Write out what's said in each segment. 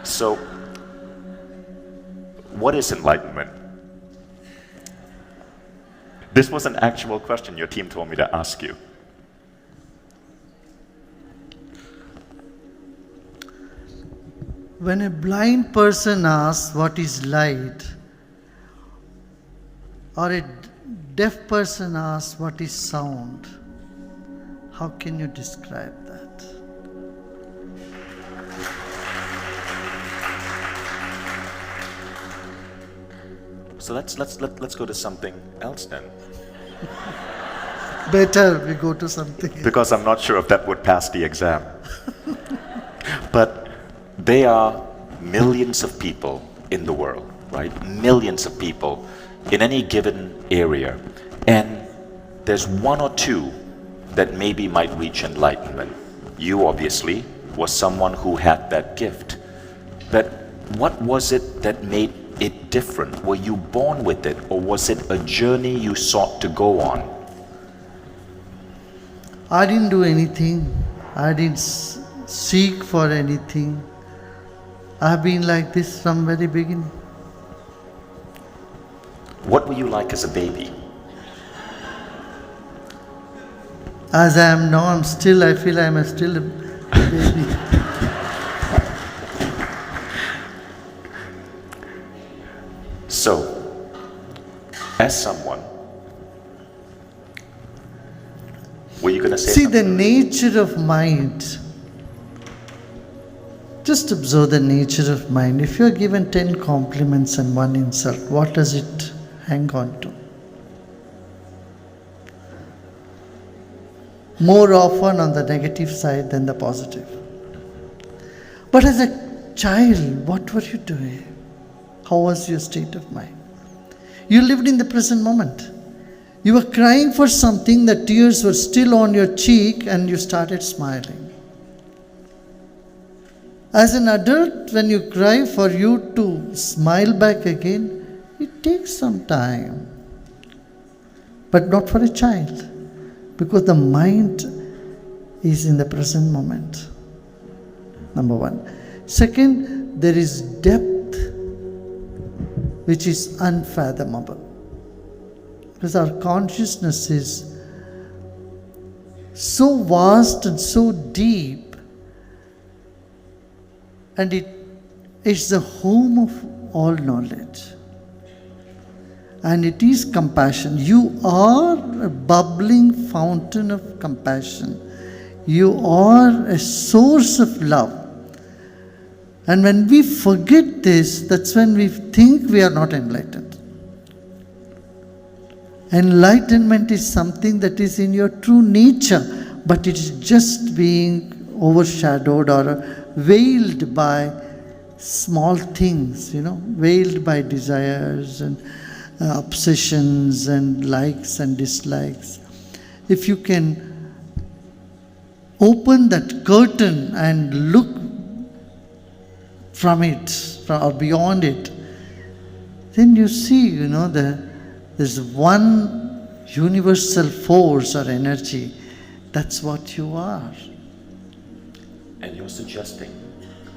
So, what is enlightenment? This was an actual question your team told me to ask you. When a blind person asks what is light, or a deaf person asks what is sound, how can you describe that? So let's go to something else then. Better we go to something else. Because I'm not sure if that would pass the exam. But there are millions of people in the world, right? Millions of people in any given area. And there's one or two that maybe might reach enlightenment. You obviously was someone who had that gift. But what was it that made it different? Were you born with it, or was it a journey you sought to go on? I didn't do anything. I didn't seek for anything. I've been like this from very beginning. What were you like as a baby? As I am now, I feel I am still a baby. So, as someone, were you going to say See, something? the nature of mind. Just observe the nature of mind. If you are given 10 compliments and 1 insult, what does it hang on to? More often on the negative side than the positive. But as a child, what were you doing? How was your state of mind? You lived in the present moment. You were crying for something, the tears were still on your cheek, and you started smiling. As an adult, when you cry, for you to smile back again, it takes some time. But not for a child, because the mind is in the present moment. Number one. Second, there is depth which is unfathomable. Because our consciousness is so vast and so deep, and it is the home of all knowledge. And it is compassion. You are a bubbling fountain of compassion. You are a source of love. And when we forget this, that's when we think we are not enlightened. Enlightenment is something that is in your true nature, but it is just being overshadowed or veiled by small things, veiled by desires and obsessions and likes and dislikes. If you can open that curtain and look from it or beyond it, then you see, there's one universal force or energy. That's what you are. And you're suggesting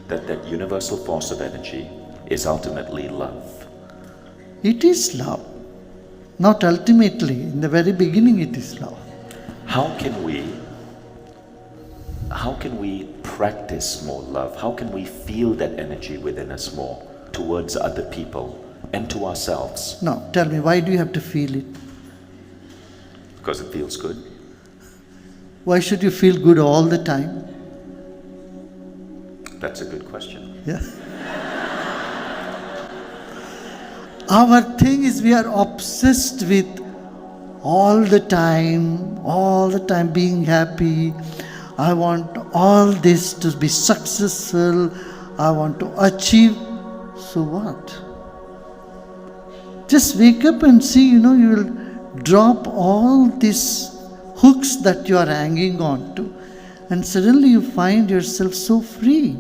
that that universal force of energy is ultimately love. It is love. Not ultimately. In the very beginning it is love. How can we practice more love? How can we feel that energy within us more towards other people and to ourselves? No, tell me, why do you have to feel it? Because it feels good. Why should you feel good all the time? That's a good question. Yeah. Our thing is we are obsessed with all the time being happy. I want all this to be successful. I want to achieve. So what? Just wake up and see, you will drop all these hooks that you are hanging on to, and suddenly you find yourself so free.